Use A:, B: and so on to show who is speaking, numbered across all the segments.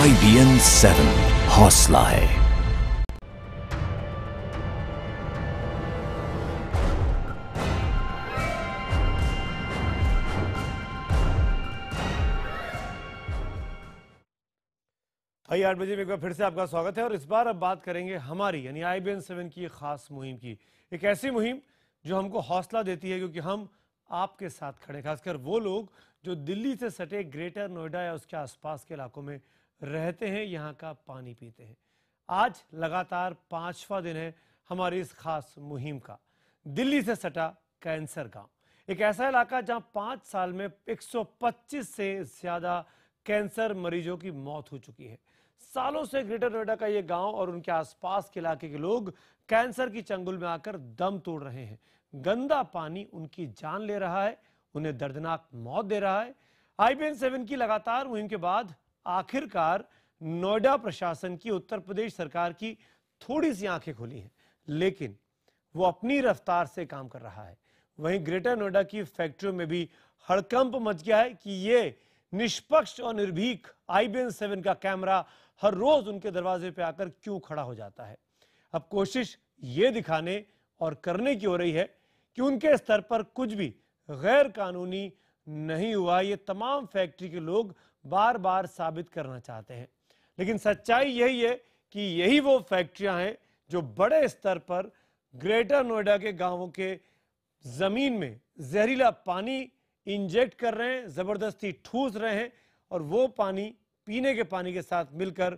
A: IBN 7 हौसला है।
B: भाई 8 बजे में एक बार फिर से आपका स्वागत है और इस बार अब बात करेंगे हमारी यानी IBN 7 की खास मुहिम की। एक ऐसी मुहिम जो हमको हौसला देती है क्योंकि हम आपके साथ खड़े, खासकर वो लोग जो दिल्ली से सटे ग्रेटर नोएडा या उसके आसपास के इलाकों में रहते हैं, यहाँ का पानी पीते हैं। आज लगातार 5वां दिन है हमारी इस खास मुहिम का। दिल्ली से सटा कैंसर गांव, एक ऐसा इलाका जहां 5 साल में 125 से ज्यादा कैंसर मरीजों की मौत हो चुकी है। सालों से ग्रेटर नोएडा का ये गांव और उनके आसपास के इलाके के लोग कैंसर की चंगुल में आकर दम तोड़ रहे हैं। गंदा पानी उनकी जान ले रहा है, उन्हें दर्दनाक मौत दे रहा है। IBN 7 की लगातार मुहिम के बाद आखिरकार नोएडा प्रशासन की, उत्तर प्रदेश सरकार की थोड़ी सी आंखें खुली हैं, लेकिन वो अपनी रफ्तार से काम कर रहा है। वहीं ग्रेटर नोएडा की फैक्ट्रियों में भी हड़कंप मच गया है कि ये निष्पक्ष और निर्भीक IBN 7 का कैमरा हर रोज उनके दरवाजे पे आकर क्यों खड़ा हो जाता है। अब कोशिश ये दिखाने और करने की हो रही है कि उनके स्तर पर कुछ भी गैर कानूनी नहीं हुआ। ये तमाम फैक्ट्री के लोग बार बार साबित करना चाहते हैं, लेकिन सच्चाई यही है कि यही वो फैक्ट्रियां हैं जो बड़े स्तर पर ग्रेटर नोएडा के गांवों के जमीन में जहरीला पानी इंजेक्ट कर रहे हैं, जबरदस्ती ठूस रहे हैं और वो पानी पीने के पानी के साथ मिलकर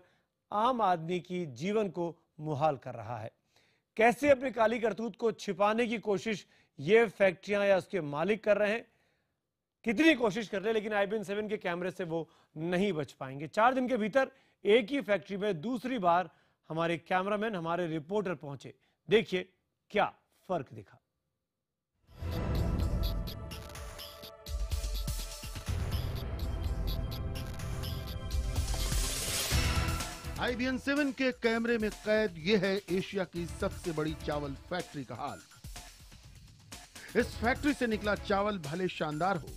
B: आम आदमी की जीवन को मुहाल कर रहा है। कैसे अपनी काली करतूत को छिपाने की कोशिश ये फैक्ट्रियां या उसके मालिक कर रहे हैं, कितनी कोशिश कर रहे हैं, लेकिन IBN 7 के कैमरे से वो नहीं बच पाएंगे। 4 दिन के भीतर एक ही फैक्ट्री में दूसरी बार हमारे कैमरामैन, हमारे रिपोर्टर पहुंचे। देखिए क्या फर्क दिखा।
C: IBN 7 के कैमरे में कैद यह है एशिया की सबसे बड़ी चावल फैक्ट्री का हाल। इस फैक्ट्री से निकला चावल भले शानदार हो,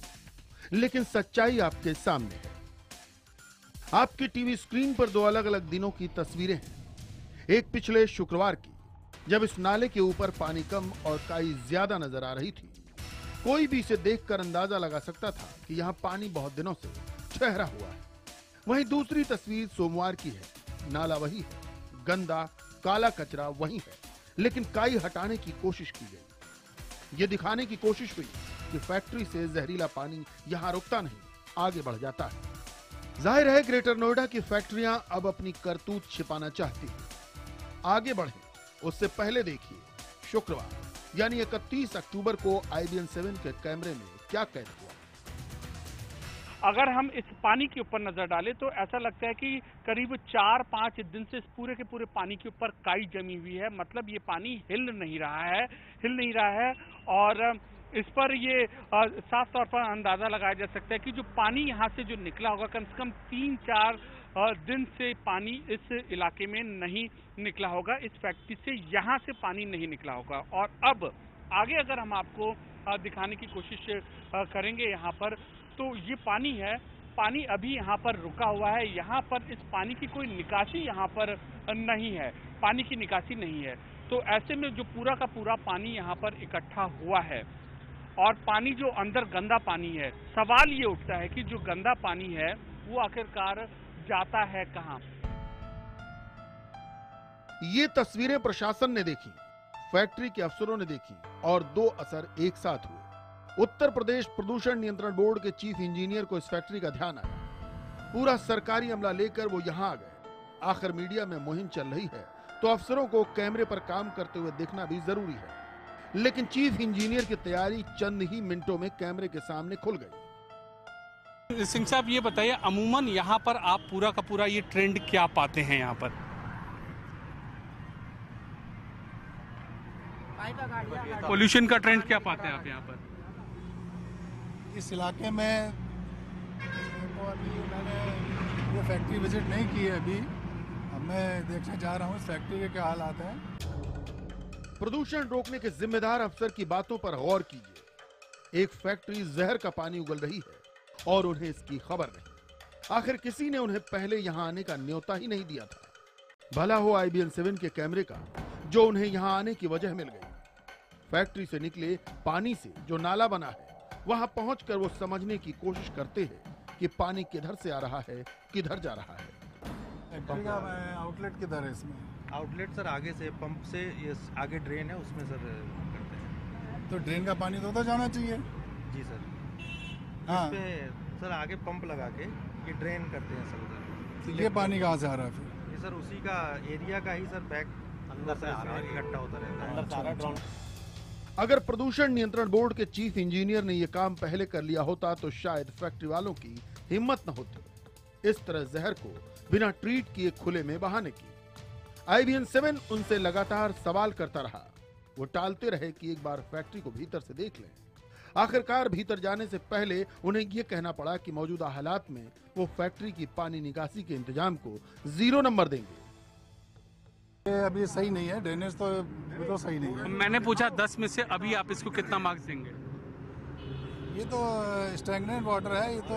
C: लेकिन सच्चाई आपके सामने है। आपकी टीवी स्क्रीन पर 2 अलग अलग दिनों की तस्वीरें हैं। एक पिछले शुक्रवार की, जब इस नाले के ऊपर पानी कम और काई ज्यादा नजर आ रही थी। कोई भी इसे देखकर अंदाजा लगा सकता था कि यहां पानी बहुत दिनों से ठहरा हुआ है। वहीं दूसरी तस्वीर सोमवार की है। नाला वही है, गंदा काला कचरा वही है, लेकिन काई हटाने की कोशिश की गई। ये दिखाने की कोशिश हुई कि फैक्ट्री से जहरीला पानी यहां रुकता नहीं, आगे बढ़ जाता है। जाहिर है ग्रेटर नोएडा की फैक्ट्रियां अब अपनी करतूत छिपाना चाहती हैं। आगे बढ़े उससे पहले देखिए शुक्रवार यानी 31 अक्टूबर को IBN 7 के कैमरे में क्या कैद हुआ।
D: अगर हम इस पानी के ऊपर नजर डालें तो ऐसा लगता है कि करीब 4-5 दिन से इस पूरे के पूरे पानी के ऊपर काई जमी हुई है। मतलब ये पानी हिल नहीं रहा है और इस पर ये साफ तौर पर अंदाजा लगाया जा सकता है कि जो पानी यहाँ से जो निकला होगा, कम से कम 3-4 दिन से पानी इस इलाके में नहीं निकला होगा। इस फैक्ट्री से यहाँ से पानी नहीं निकला होगा। और अब आगे अगर हम आपको दिखाने की कोशिश करेंगे यहाँ पर, तो ये पानी है, पानी अभी यहाँ पर रुका हुआ है। यहाँ पर इस पानी की कोई निकासी यहाँ पर नहीं है, पानी की निकासी नहीं है। तो ऐसे में जो पूरा का पूरा पानी यहाँ पर इकट्ठा हुआ है और पानी जो अंदर गंदा पानी है, सवाल ये उठता है कि जो गंदा पानी है वो आखिरकार जाता है कहाँ।
C: ये तस्वीरें प्रशासन ने देखी, फैक्ट्री के अफसरों ने देखी और 2 असर एक साथ हुए। उत्तर प्रदेश प्रदूषण नियंत्रण बोर्ड के चीफ इंजीनियर को इस फैक्ट्री का ध्यान आया। पूरा सरकारी अमला लेकर वो यहां आ गए। आखिर मीडिया में मुहिम चल रही है तो अफसरों को कैमरे पर काम करते हुए देखना भी जरूरी है। लेकिन चीफ इंजीनियर की तैयारी चंद ही मिनटों में कैमरे के सामने खुल गई।
D: सिंह साहब ये बताइए, अमूमन यहाँ पर आप पूरा का पूरा ये ट्रेंड क्या पाते हैं यहाँ पर? पोल्यूशन का ट्रेंड क्या पाते हैं आप यहाँ पर?
E: इस इलाके में तो अभी मैंने ये फैक्ट्री विजिट नहीं की है। अभी मैं देखने जा रहा हूँ इस फैक्ट्री के क्या हालात हैं।
C: प्रदूषण रोकने के जिम्मेदार अफसर की बातों पर गौर कीजिए। एक फैक्ट्री जहर का पानी उगल रही है और उन्हें इसकी खबर नहीं। आखिर किसी ने उन्हें पहले यहां आने का न्योता ही नहीं दिया था। भला हो IBN 7 के कैमरे का, जो उन्हें यहां आने की वजह मिल गई। फैक्ट्री से निकले पानी से जो नाला बना है, वहां पहुंचकर वो समझने की कोशिश करते हैं कि पानी किधर से आ रहा है, किधर जा रहा है।
E: फैक्ट्री का आउटलेट किधर है इसमें?
F: आउटलेट सर आगे से पंप से, ये आगे ड्रेन है उसमें सर करते हैं।
E: तो ड्रेन का पानी तो उधर जाना चाहिए।
F: जी सर।
E: हाँ,
F: इस पे सर आगे पंप लगा के ये ड्रेन करते हैं सर उधर।
E: तो ये पानी कहाँ से आ रहा है फिर?
F: ये सर उसी का एरिया का ही सर बैक अंदर से इकट्ठा होता रहता है।
C: अगर प्रदूषण नियंत्रण बोर्ड के चीफ इंजीनियर ने यह काम पहले कर लिया होता तो शायद फैक्ट्री वालों की हिम्मत न होती इस तरह जहर को बिना ट्रीट किए खुले में बहाने की। IBN 7 उनसे लगातार सवाल करता रहा। वो टालते रहे कि एक बार फैक्ट्री को भीतर से देख लें। आखिरकार भीतर जाने से पहले उन्हें यह कहना पड़ा कि मौजूदा हालात में वो फैक्ट्री की पानी निकासी के इंतजाम को 0 नंबर देंगे।
E: ये अभी सही नहीं है, ड्रेनेज तो सही नहीं है।
G: मैंने पूछा 10 में से अभी आप इसको कितना मार्क्स देंगे?
E: ये तो स्टैग्नेंट वाटर है, ये तो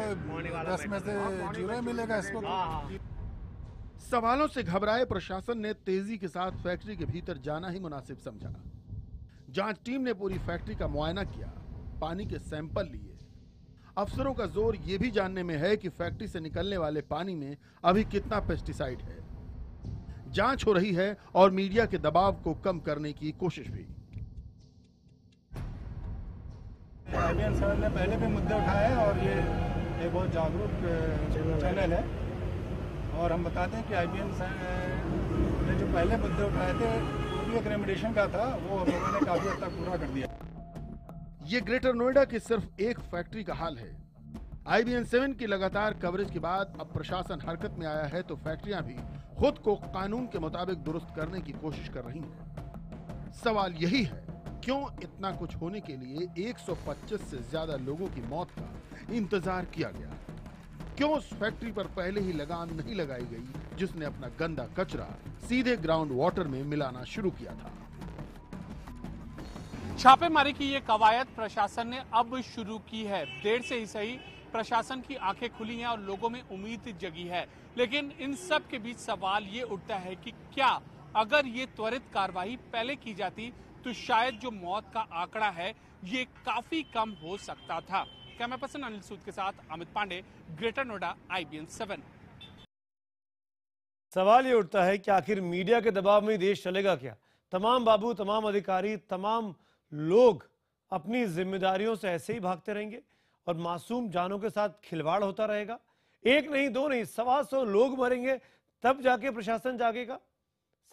E: 10 में से 0 मिलेगा इसको तो।
C: सवालों से घबराए प्रशासन ने तेजी के साथ फैक्ट्री के भीतर जाना ही मुनासिब समझा। जांच टीम ने पूरी फैक्ट्री का मुआयना किया, पानी के सैंपल लिए। अफसरों का जोर यह भी जानने में है कि फैक्ट्री से निकलने वाले पानी में अभी कितना पेस्टिसाइड है। जांच हो रही है और मीडिया के दबाव को कम करने की कोशिश भी।
E: IBN 7 ने पहले भी मुद्दे उठाए और ये एक बहुत जागरूक चैनल है और हम बताते हैं कि IBN 7 ने जो पहले मुद्दे उठाए थे वो भी एक रेमिडिएशन का था, वो लोगों ने काफी हद तक पूरा कर दिया।
C: ये ग्रेटर नोएडा की सिर्फ एक फैक्ट्री का हाल है। IBN 7 की लगातार कवरेज के बाद अब प्रशासन हरकत में आया है तो फैक्ट्रियां भी खुद को कानून के मुताबिक दुरुस्त करने की कोशिश कर रही हैं। सवाल यही है, क्यों इतना कुछ होने के लिए 125 से ज्यादा लोगों की मौत का इंतजार किया गया? क्यों उस फैक्ट्री पर पहले ही लगाम नहीं लगाई गई जिसने अपना गंदा कचरा सीधे ग्राउंड वाटर में मिलाना शुरू किया था?
G: छापेमारी की ये कवायद प्रशासन ने अब शुरू की है। देर से ही सही प्रशासन की आंखें खुली हैं और लोगों में उम्मीद जगी है। लेकिन इन सब के बीच सवाल ये उठता है कि क्या अगर ये त्वरित कार्रवाई पहले की जाती तो शायद जो मौत का आंकड़ा है ये काफी कम हो सकता था। कैमरा पर्सन अनिल सूद के साथ अमित पांडे, ग्रेटर नोएडा, IBN 7।
B: सवाल ये उठता है कि आखिर मीडिया के दबाव में देश चलेगा क्या? तमाम बाबू, तमाम अधिकारी, तमाम लोग अपनी जिम्मेदारियों से ऐसे ही भागते रहेंगे और मासूम जानों के साथ खिलवाड़ होता रहेगा। एक नहीं, दो नहीं, 125 लोग मरेंगे तब जाके प्रशासन जागेगा।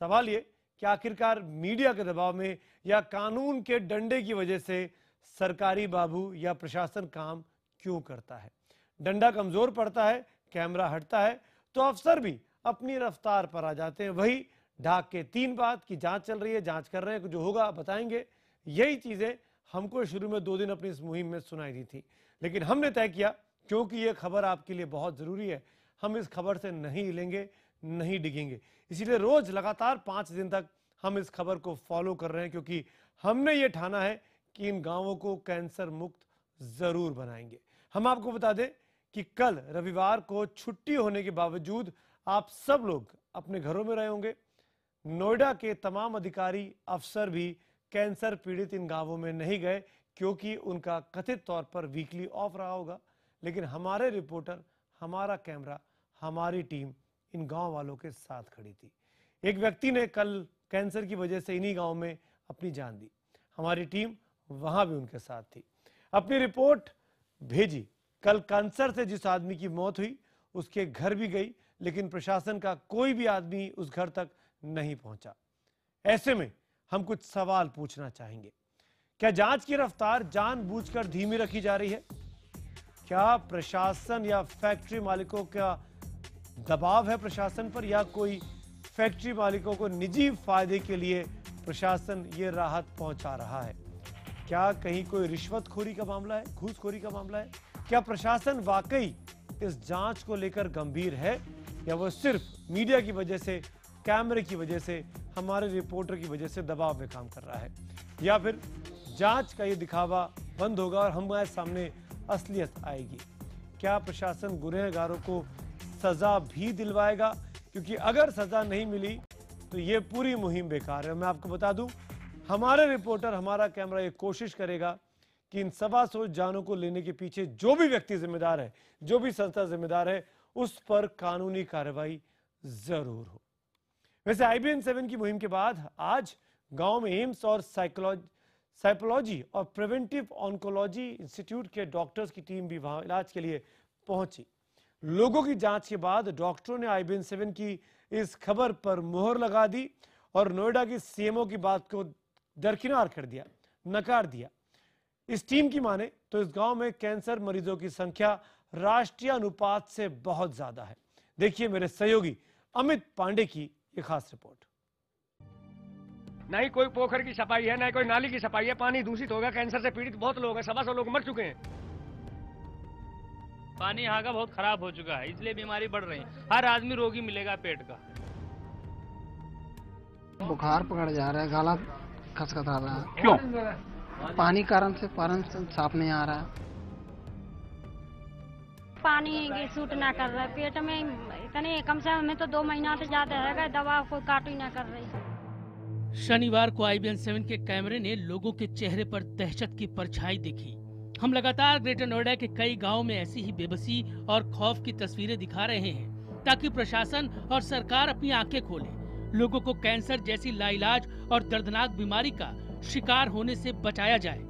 B: सवाल ये कि आखिरकार मीडिया के दबाव में या कानून के डंडे की वजह से सरकारी बाबू या प्रशासन काम क्यों करता है? डंडा कमजोर पड़ता है, कैमरा हटता है तो अफसर भी अपनी रफ्तार पर आ जाते हैं। वही ढाक के 3 बात की जांच चल रही है, जांच कर रहे हैं, जो होगा बताएंगे। यही चीजें हमको शुरू में 2 दिन अपनी इस मुहिम में सुनाई दी थी, लेकिन हमने तय किया क्योंकि ये खबर आपके लिए बहुत जरूरी है, हम इस खबर से नहीं हिलेंगे, नहीं डिगेंगे। इसीलिए रोज लगातार 5 दिन तक हम इस खबर को फॉलो कर रहे हैं, क्योंकि हमने ये ठाना है कि इन गांवों को कैंसर मुक्त जरूर बनाएंगे। हम आपको बता दें कि कल रविवार को छुट्टी होने के बावजूद आप सब लोग अपने घरों में रहे होंगे। नोएडा के तमाम अधिकारी, अफसर भी कैंसर पीड़ित इन गांवों में नहीं गए क्योंकि उनका कथित तौर पर वीकली ऑफ रहा होगा। लेकिन हमारे रिपोर्टर, हमारा कैमरा, हमारी टीम इन गांव वालों के साथ खड़ी थी। एक व्यक्ति ने कल कैंसर की वजह से इन्हीं गांव में अपनी जान दी। हमारी टीम वहां भी उनके साथ थी, अपनी रिपोर्ट भेजी। कल कैंसर से जिस आदमी की मौत हुई उसके घर भी गई, लेकिन प्रशासन का कोई भी आदमी उस घर तक नहीं पहुंचा। ऐसे में हम कुछ सवाल पूछना चाहेंगे। क्या जांच की रफ्तार जानबूझकर धीमी रखी जा रही है? क्या प्रशासन या फैक्ट्री मालिकों का दबाव है प्रशासन पर, या कोई फैक्ट्री मालिकों को निजी फायदे के लिए प्रशासन ये राहत पहुंचा रहा है? क्या कहीं कोई रिश्वतखोरी का मामला है, घूसखोरी का मामला है? क्या प्रशासन वाकई इस जांच को लेकर गंभीर है, या वो सिर्फ मीडिया की वजह से, कैमरे की वजह से, हमारे रिपोर्टर की वजह से दबाव में काम कर रहा है? या फिर जांच का ये दिखावा बंद होगा और हमारे सामने असलियत आएगी? क्या प्रशासन गुनहगारों को सजा भी दिलवाएगा, क्योंकि अगर सजा नहीं मिली तो ये पूरी मुहिम बेकार है। मैं आपको बता दूं, हमारे रिपोर्टर, हमारा कैमरा ये कोशिश करेगा कि इन 125 जानों को लेने के पीछे जो भी व्यक्ति जिम्मेदार है, जो भी संस्था जिम्मेदार है, उस पर कानूनी कार्रवाई जरूर हो। वैसे IBN 7 की मुहिम के बाद आज गांव में एम्स और साइकोलॉजी और प्रिवेंटिव ऑन्कोलॉजी इंस्टीट्यूट के डॉक्टर्स की टीम भी वहां इलाज के लिए पहुंची। लोगों की जांच के बाद डॉक्टरों ने IBN 7 की इस खबर पर मुहर लगा दी और नोएडा की CMO की बात को दरकिनार कर दिया, नकार दिया। इस टीम की माने तो इस गांव में कैंसर मरीजों की संख्या राष्ट्रीय अनुपात से बहुत ज्यादा है। देखिए मेरे सहयोगी अमित पांडे की एक खास रिपोर्ट।
H: ना ही कोई पोखर की सफाई है, ना ही कोई नाली की सफाई है। पानी दूषित हो गया, कैंसर से पीड़ित बहुत लोग हैं, 125 लोग मर चुके हैं।
I: पानी यहाँ का बहुत खराब हो चुका है, इसलिए बीमारी बढ़ रही है। हर आदमी रोगी मिलेगा पेट का।
J: बुखार पकड़ जा रहा है, गला खसखसा रहा है।
D: क्यों?
J: पानी कारण से साफ नहीं आ रहा।
K: पानी सूट ना कर रहा है पेट में, इतने कम से कम तो 2 महीना से ज्यादा है, दवा कोई काट ही ना कर रही।
L: शनिवार को IBN 7 के कैमरे ने लोगों के चेहरे पर दहशत की परछाई देखी। हम लगातार ग्रेटर नोएडा के कई गांवों में ऐसी ही बेबसी और खौफ की तस्वीरें दिखा रहे हैं, ताकि प्रशासन और सरकार अपनी आंखें खोले, लोगों को कैंसर जैसी लाइलाज और दर्दनाक बीमारी का शिकार होने से बचाया जाए।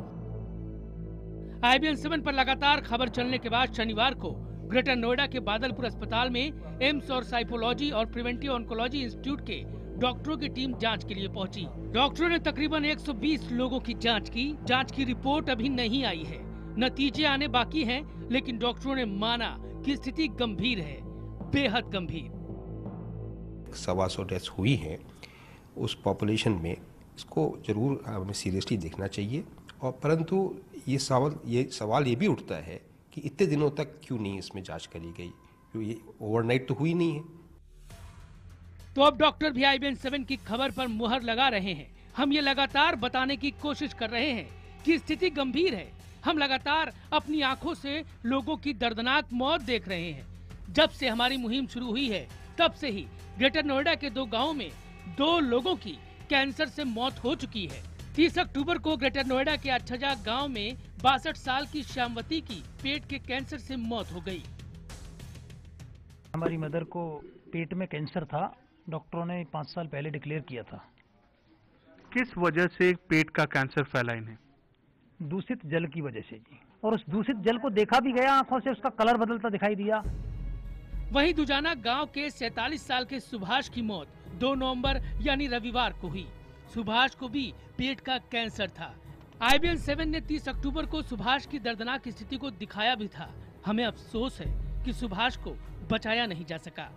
L: IBN 7 पर लगातार खबर चलने के बाद शनिवार को ग्रेटर नोएडा के बादलपुर अस्पताल में एम्स और साइकोलॉजी और प्रिवेंटिव ऑन्कोलॉजी इंस्टीट्यूट के डॉक्टरों की टीम जांच के लिए पहुंची। डॉक्टरों ने तकरीबन 120 लोगों की जांच की। जांच की रिपोर्ट अभी नहीं आई है, नतीजे आने बाकी हैं, लेकिन डॉक्टरों ने माना कि स्थिति गंभीर है, बेहद गंभीर।
M: 125 डेथ्स हुई हैं, उस पॉपुलेशन में इसको जरूर हमें सीरियसली देखना चाहिए। और परंतु ये सवाल ये भी उठता है कि इतने दिनों तक क्यों नहीं इसमें जांच करी गई, क्यों ये ओवरनाइट तो हुई नहीं है।
L: तो अब डॉक्टर भी IBN 7 की खबर पर मुहर लगा रहे हैं। हम ये लगातार बताने की कोशिश कर रहे हैं कि स्थिति गंभीर है। हम लगातार अपनी आंखों से लोगों की दर्दनाक मौत देख रहे हैं। जब से हमारी मुहिम शुरू हुई है, तब से ही ग्रेटर नोएडा के 2 गांवों में 2 लोगों की कैंसर से मौत हो चुकी है। 30 अक्टूबर को ग्रेटर नोएडा के अच्छजा गांव में 62 साल की श्यामवती की पेट के कैंसर से मौत हो गई।
N: हमारी मदर को पेट में कैंसर था, डॉक्टरों ने 5 साल पहले डिक्लेयर किया था।
D: किस वजह से पेट का कैंसर फैला इन्हें?
N: दूषित जल की वजह से जी। और उस दूषित जल को देखा भी गया आंखों से, उसका कलर बदलता दिखाई दिया।
L: वहीं दुजाना गांव के 47 साल के सुभाष की मौत 2 नवंबर यानी रविवार को हुई। सुभाष को भी पेट का कैंसर था। IBN 7 ने 30 अक्टूबर को सुभाष की दर्दनाक स्थिति को दिखाया भी था। हमें अफसोस है कि सुभाष को बचाया नहीं जा सका।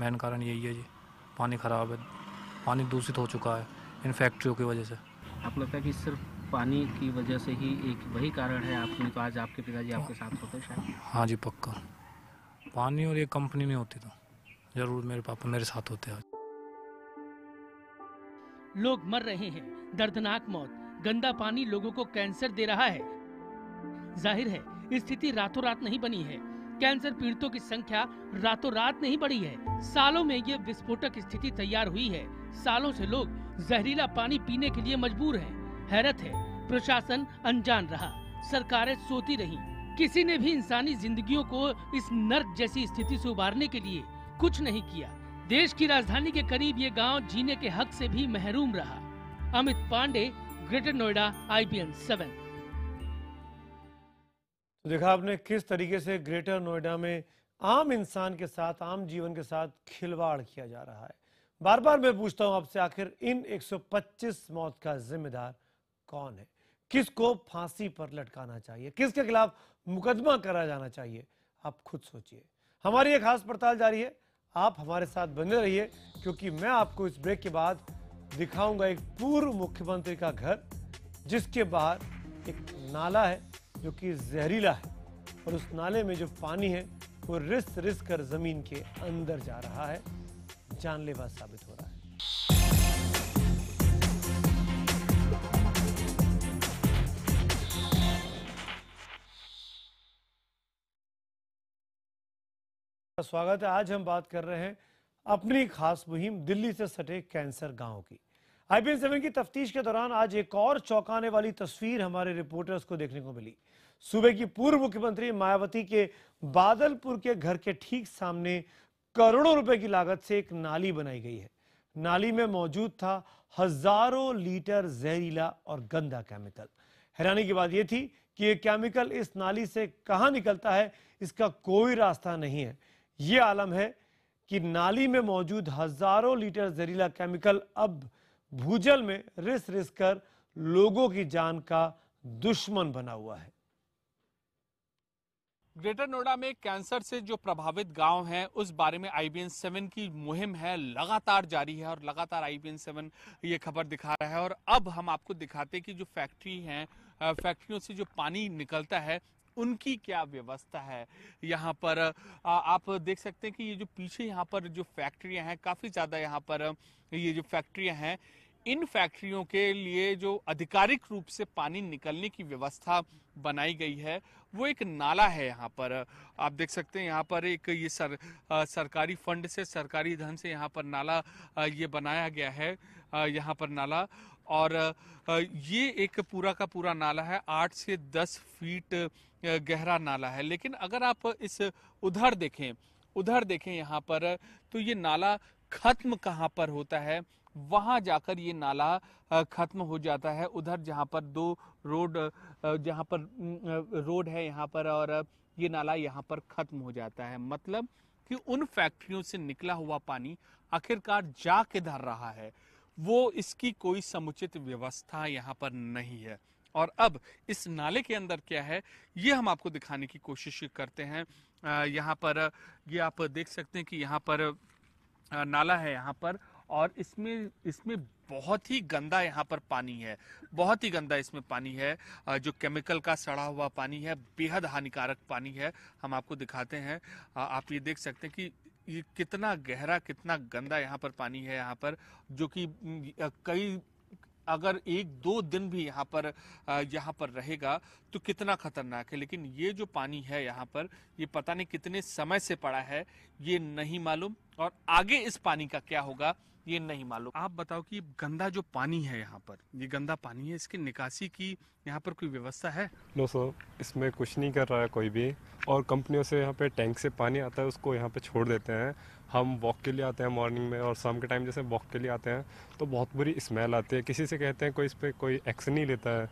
O: मेन कारण यही है जी, पानी खराब है, पानी दूषित हो चुका है इन फैक्ट्रियों की वजह से।
P: आपको लगता है कि सिर्फ पानी की वजह से ही एक वही कारण है? आपने तो आज आपके पिताजी आपके साथ होते शायद।
O: हाँ जी पक्का, पानी और ये कंपनी नहीं होती तो जरूर मेरे पापा मेरे साथ होते आज।
L: लोग मर रहे हैं, दर्दनाक मौत, गंदा पानी लोगों को कैंसर दे रहा है। जाहिर है स्थिति रातों रात नहीं बनी है। कैंसर पीड़ितों की संख्या रातों रात नहीं बढ़ी है। सालों में ये विस्फोटक स्थिति तैयार हुई है। सालों से लोग जहरीला पानी पीने के लिए मजबूर हैं। हैरत है, प्रशासन अनजान रहा, सरकारें सोती रहीं। किसी ने भी इंसानी जिंदगियों को इस नर्क जैसी स्थिति से उबारने के लिए कुछ नहीं किया। देश की राजधानी के करीब ये गांव जीने के हक से भी महरूम रहा। Amit Pandey, greater Noida, IBN 7।
B: तो देखा आपने किस तरीके से ग्रेटर नोएडा में आम इंसान के साथ, आम जीवन के साथ खिलवाड़ किया जा रहा है। बार बार मैं पूछता हूं आपसे, आखिर इन 125 मौत का जिम्मेदार कौन है? किसको फांसी पर लटकाना चाहिए? किसके खिलाफ मुकदमा करा जाना चाहिए? आप खुद सोचिए। हमारी ये खास पड़ताल जारी है, आप हमारे साथ बने रहिए, क्योंकि मैं आपको इस ब्रेक के बाद दिखाऊंगा एक पूर्व मुख्यमंत्री का घर, जिसके बाहर एक नाला है जो कि जहरीला है, और उस नाले में जो पानी है वो रिस कर जमीन के अंदर जा रहा है, जानलेवा साबित हो रहा है। स्वागत है। आज हम बात कर रहे हैं अपनी खास मुहिम दिल्ली से सटे कैंसर गांव की। IBN 7 की तफ्तीश के दौरान आज एक और चौंकाने वाली तस्वीर हमारे रिपोर्टर्स को देखने को मिली। सूबे की पूर्व मुख्यमंत्री मायावती के बादलपुर के घर के ठीक सामने करोड़ों रुपए की लागत से एक नाली बनाई गई है। नाली में मौजूद था हजारों लीटर जहरीला और गंदा केमिकल। हैरानी की बात यह थी कि यह केमिकल इस नाली से कहां निकलता है, इसका कोई रास्ता नहीं है। ये आलम है कि नाली में मौजूद हजारों लीटर जहरीला केमिकल अब भूजल में रिस रिस कर लोगों की जान का दुश्मन बना हुआ है।
G: ग्रेटर नोएडा में कैंसर से जो प्रभावित गांव हैं उस बारे में IBN 7 की मुहिम है, लगातार जारी है और लगातार IBN 7 ये खबर दिखा रहा है। और अब हम आपको दिखाते हैं कि जो फैक्ट्री हैं, फैक्ट्रियों से जो पानी निकलता है उनकी क्या व्यवस्था है। यहाँ पर आप देख सकते हैं कि ये जो पीछे यहाँ पर जो फैक्ट्रियाँ हैं, काफ़ी ज़्यादा यहाँ पर ये जो फैक्ट्रियाँ हैं, इन फैक्ट्रियों के लिए जो आधिकारिक रूप से पानी निकलने की व्यवस्था बनाई गई है वो एक नाला है। यहाँ पर आप देख सकते हैं, यहाँ पर एक ये सरकारी फंड से, सरकारी धन से यहाँ पर नाला ये बनाया गया है। यहाँ पर नाला, और ये एक पूरा का पूरा नाला है, 8 से 10 फीट गहरा नाला है। लेकिन अगर आप इस उधर देखें यहाँ पर, तो ये नाला खत्म कहाँ पर होता है, वहां जाकर ये नाला खत्म हो जाता है। उधर जहां पर दो रोड, जहां पर रोड है यहाँ पर, और ये नाला यहाँ पर खत्म हो जाता है। मतलब कि उन फैक्ट्रियों से निकला हुआ पानी आखिरकार जा किधर रहा है, वो इसकी कोई समुचित व्यवस्था यहाँ पर नहीं है। और अब इस नाले के अंदर क्या है ये हम आपको दिखाने की कोशिश करते हैं। यहाँ पर ये आप देख सकते हैं कि यहाँ पर नाला है यहाँ पर, और इसमें बहुत ही गंदा यहाँ पर पानी है, बहुत ही गंदा इसमें पानी है। जो केमिकल का सड़ा हुआ पानी है, बेहद हानिकारक पानी है। हम आपको दिखाते हैं, आप ये देख सकते हैं कि ये कितना गहरा, कितना गंदा यहाँ पर पानी है। यहाँ पर जो कि कई, अगर 1-2 दिन भी यहाँ पर रहेगा तो कितना खतरनाक है। लेकिन ये जो पानी है यहाँ पर, ये पता नहीं कितने समय से पड़ा है, ये नहीं मालूम, और आगे इस पानी का क्या होगा ये नहीं मालूम। आप बताओ कि गंदा जो पानी है यहाँ पर, ये गंदा पानी है, इसकी निकासी की यहाँ पर कोई व्यवस्था है?
Q: नो सर, इसमें कुछ नहीं कर रहा है कोई भी। और कंपनियों से यहाँ पे टैंक से पानी आता है, उसको यहाँ पे छोड़ देते हैं। हम वॉक के लिए आते हैं मॉर्निंग में, और शाम के टाइम जैसे वॉक के लिए आते हैं तो बहुत बुरी स्मेल आती है। किसी से कहते हैं, कोई इस पर कोई एक्शन नहीं लेता है।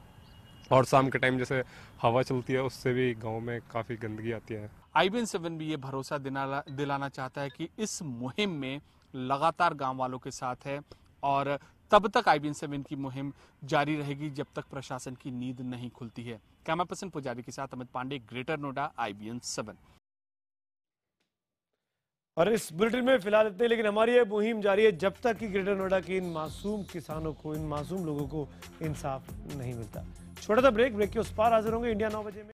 Q: और शाम के टाइम जैसे हवा चलती है, उससे भी गाँव में काफ़ी गंदगी आती है।
G: IBN 7 भी ये भरोसा दिलाना चाहता है कि इस मुहिम में लगातार गांव वालों के साथ है, और तब तक IBN 7 की मुहिम जारी रहेगी जब तक प्रशासन की नींद नहीं खुलती है। कैमरा पर्सन पुजारी के साथ अमित पांडे, ग्रेटर नोएडा, IBN 7।
B: और इस बुलेटिन में फिलहाल इतने, लेकिन हमारी ये मुहिम जारी है जब तक कि ग्रेटर नोएडा के इन मासूम किसानों को, इन मासूम लोगों को इंसाफ नहीं मिलता। छोटा सा ब्रेक के उस पार हाजिर होंगे इंडिया 9 बजे में।